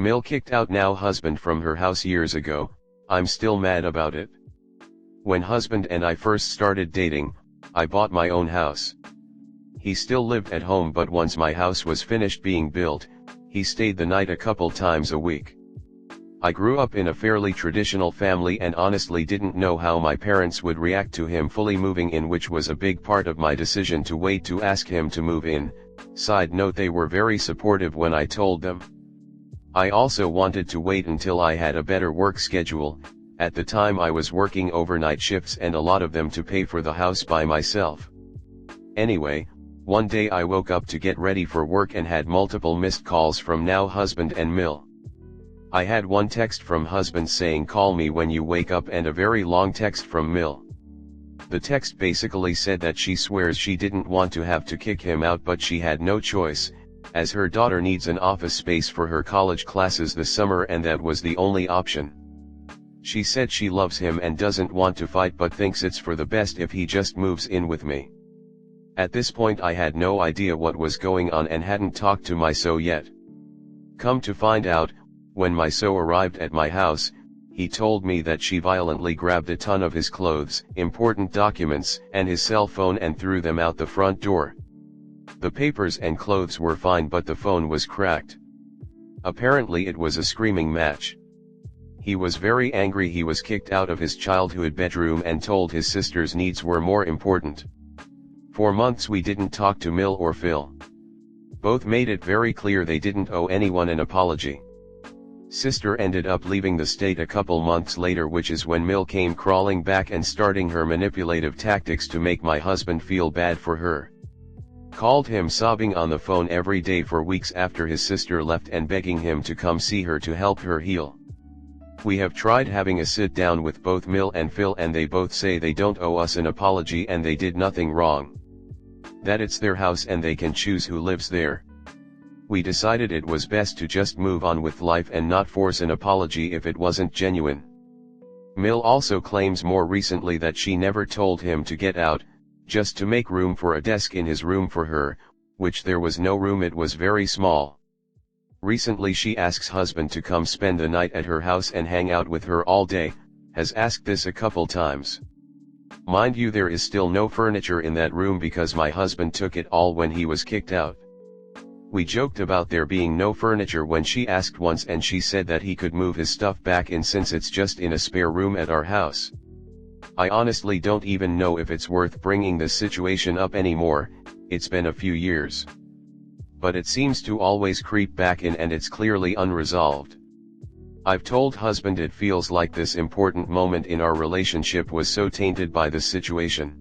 Mill kicked out now husband from her house years ago. I'm still mad about it. When husband and I first started dating, I bought my own house. He still lived at home, but once my house was finished being built, he stayed the night a couple times a week. I grew up in a fairly traditional family and honestly didn't know how my parents would react to him fully moving in, which was a big part of my decision to wait to ask him to move in. Side note, they were very supportive when I told them. I also wanted to wait until I had a better work schedule. At the time I was working overnight shifts and a lot of them to pay for the house by myself. Anyway, one day I woke up to get ready for work and had multiple missed calls from now husband and Mill. I had one text from husband saying call me when you wake up, and a very long text from Mill. The text basically said that she swears she didn't want to have to kick him out, but she had no choice, as her daughter needs an office space for her college classes this summer and that was the only option. She said she loves him and doesn't want to fight but thinks it's for the best if he just moves in with me. At this point I had no idea what was going on and hadn't talked to my so yet. Come to find out, when my so arrived at my house, he told me that she violently grabbed a ton of his clothes, important documents, and his cell phone and threw them out the front door. The papers and clothes were fine but the phone was cracked. Apparently it was a screaming match. He was very angry. He was kicked out of his childhood bedroom and told his sister's needs were more important. For months we didn't talk to Mill or Phil. Both made it very clear they didn't owe anyone an apology. Sister ended up leaving the state a couple months later, which is when Mill came crawling back and starting her manipulative tactics to make my husband feel bad for her. Called him sobbing on the phone every day for weeks after his sister left and begging him to come see her to help her heal. We have tried having a sit down with both Mill and Phil and they both say they don't owe us an apology and they did nothing wrong. That it's their house and they can choose who lives there. We decided it was best to just move on with life and not force an apology if it wasn't genuine. Mill also claims more recently that she never told him to get out, just to make room for a desk in his room for her, which there was no room, it was very small. Recently she asks husband to come spend the night at her house and hang out with her all day, has asked this a couple times. Mind you, there is still no furniture in that room because my husband took it all when he was kicked out. We joked about there being no furniture when she asked once and she said that he could move his stuff back in since it's just in a spare room at our house. I honestly don't even know if it's worth bringing this situation up anymore, it's been a few years. But it seems to always creep back in and it's clearly unresolved. I've told husband it feels like this important moment in our relationship was so tainted by this situation.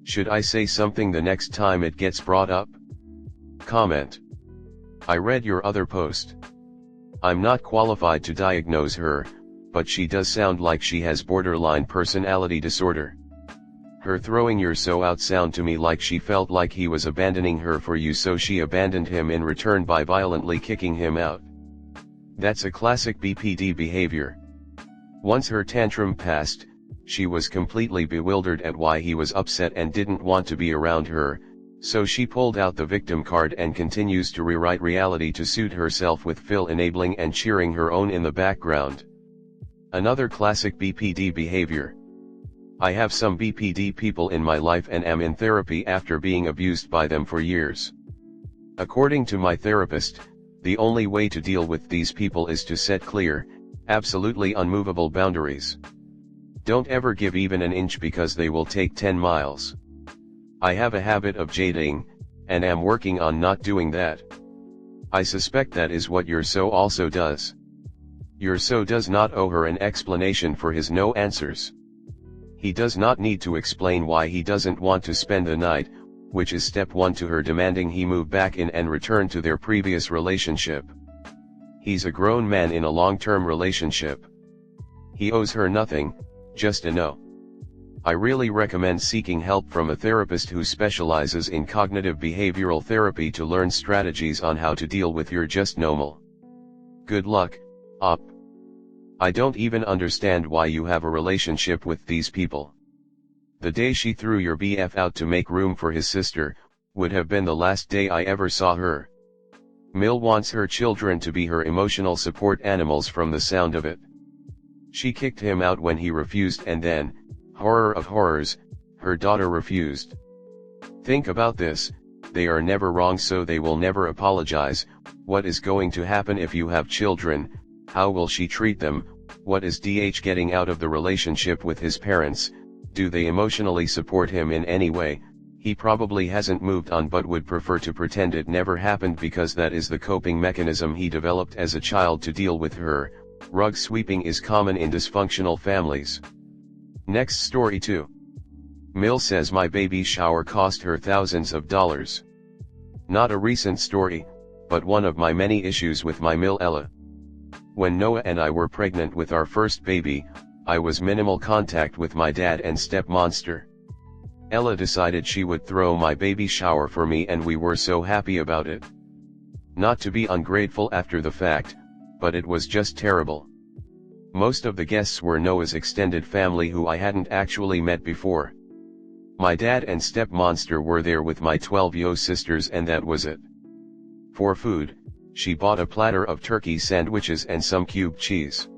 Should I say something the next time it gets brought up? Comment. I read your other post. I'm not qualified to diagnose her, but she does sound like she has borderline personality disorder. Her throwing your so out sound to me like she felt like he was abandoning her for you, so she abandoned him in return by violently kicking him out. That's a classic BPD behavior. Once her tantrum passed, she was completely bewildered at why he was upset and didn't want to be around her, so she pulled out the victim card and continues to rewrite reality to suit herself, with Phil enabling and cheering her on in the background. Another classic BPD behavior. I have some BPD people in my life and am in therapy after being abused by them for years. According to my therapist, the only way to deal with these people is to set clear, absolutely unmovable boundaries. Don't ever give even an inch because they will take 10 miles. I have a habit of jading, and am working on not doing that. I suspect that is what your so also does. Your so does not owe her an explanation for his no answers. He does not need to explain why he doesn't want to spend the night, which is step 1 to her demanding he move back in and return to their previous relationship. He's a grown man in a long-term relationship. He owes her nothing, just a no. I really recommend seeking help from a therapist who specializes in cognitive behavioral therapy to learn strategies on how to deal with your just normal. Good luck, op. I don't even understand why you have a relationship with these people. The day she threw your BF out to make room for his sister, would have been the last day I ever saw her. Mill wants her children to be her emotional support animals from the sound of it. She kicked him out when he refused, and then, horror of horrors, her daughter refused. Think about this, they are never wrong, so they will never apologize. What is going to happen if you have children? How will she treat them? What is DH getting out of the relationship with his parents? Do they emotionally support him in any way? He probably hasn't moved on but would prefer to pretend it never happened because that is the coping mechanism he developed as a child to deal with her. Rug sweeping is common in dysfunctional families. Next story 2. Mill says my baby shower cost her thousands of dollars. Not a recent story, but one of my many issues with my Mill Ella. When Noah and I were pregnant with our first baby, I was minimal contact with my dad and step-monster. Ella decided she would throw my baby shower for me, and we were so happy about it. Not to be ungrateful after the fact, but it was just terrible. Most of the guests were Noah's extended family who I hadn't actually met before. My dad and step-monster were there with my 12-year-old sisters, and that was it. For food, she bought a platter of turkey sandwiches and some cubed cheese.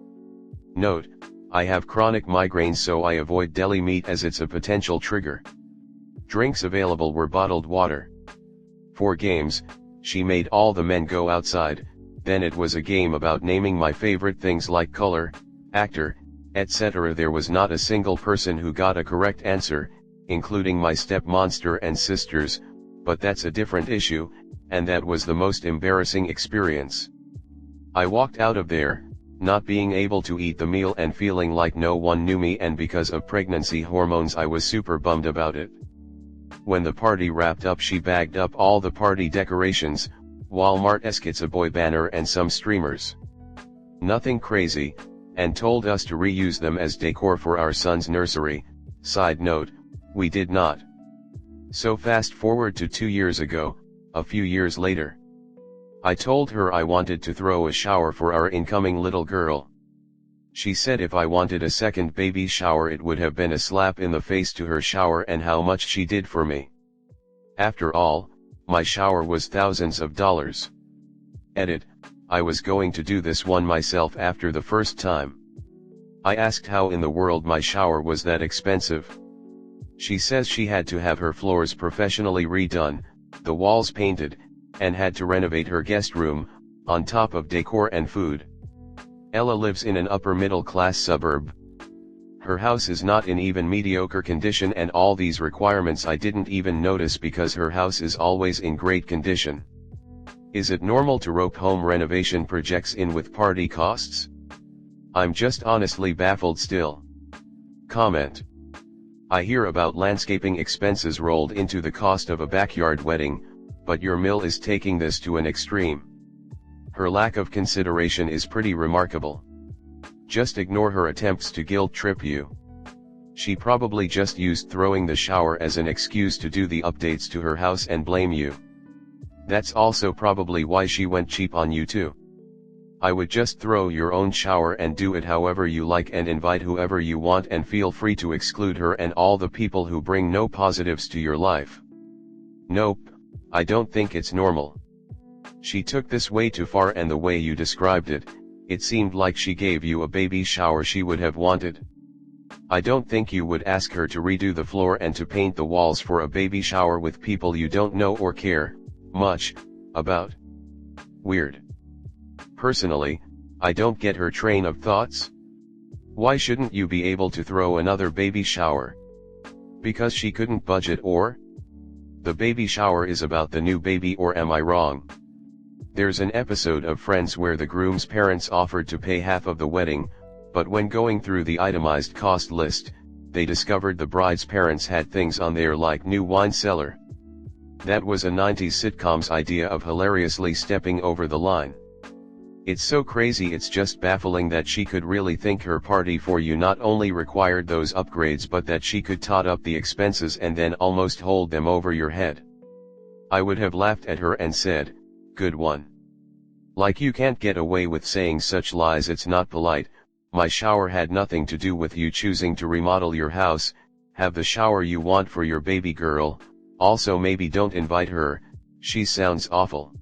Note, I have chronic migraines, so I avoid deli meat as it's a potential trigger. Drinks available were bottled water. For games, she made all the men go outside, then it was a game about naming my favorite things like color, actor, etc. There was not a single person who got a correct answer, including my step-monster and sisters, but that's a different issue, and that was the most embarrassing experience. I walked out of there, not being able to eat the meal and feeling like no one knew me, and because of pregnancy hormones I was super bummed about it. When the party wrapped up, she bagged up all the party decorations, Walmart-esque It's a Boy banner and some streamers. Nothing crazy, and told us to reuse them as decor for our son's nursery. Side note, we did not. So fast forward to 2 years ago, a few years later. I told her I wanted to throw a shower for our incoming little girl. She said if I wanted a second baby shower it would have been a slap in the face to her shower and how much she did for me. After all, my shower was thousands of dollars. Edit, I was going to do this one myself after the first time. I asked how in the world my shower was that expensive. She says she had to have her floors professionally redone, the walls painted, and had to renovate her guest room, on top of decor and food. Ella lives in an upper-middle-class suburb. Her house is not in even mediocre condition, and all these requirements I didn't even notice because her house is always in great condition. Is it normal to rope home renovation projects in with party costs? I'm just honestly baffled still. Comment. I hear about landscaping expenses rolled into the cost of a backyard wedding, but your Mill is taking this to an extreme. Her lack of consideration is pretty remarkable. Just ignore her attempts to guilt trip you. She probably just used throwing the shower as an excuse to do the updates to her house and blame you. That's also probably why she went cheap on you too. I would just throw your own shower and do it however you like and invite whoever you want, and feel free to exclude her and all the people who bring no positives to your life. Nope, I don't think it's normal. She took this way too far, and the way you described it, it seemed like she gave you a baby shower she would have wanted. I don't think you would ask her to redo the floor and to paint the walls for a baby shower with people you don't know or care much about. Weird. Personally, I don't get her train of thoughts. Why shouldn't you be able to throw another baby shower? Because she couldn't budget, or? The baby shower is about the new baby, or am I wrong? There's an episode of Friends where the groom's parents offered to pay half of the wedding, but when going through the itemized cost list, they discovered the bride's parents had things on there like new wine cellar. That was a 90s sitcom's idea of hilariously stepping over the line. It's so crazy, it's just baffling that she could really think her party for you not only required those upgrades but that she could tot up the expenses and then almost hold them over your head. I would have laughed at her and said, good one. Like, you can't get away with saying such lies, it's not polite. My shower had nothing to do with you choosing to remodel your house. Have the shower you want for your baby girl. Also maybe don't invite her, she sounds awful.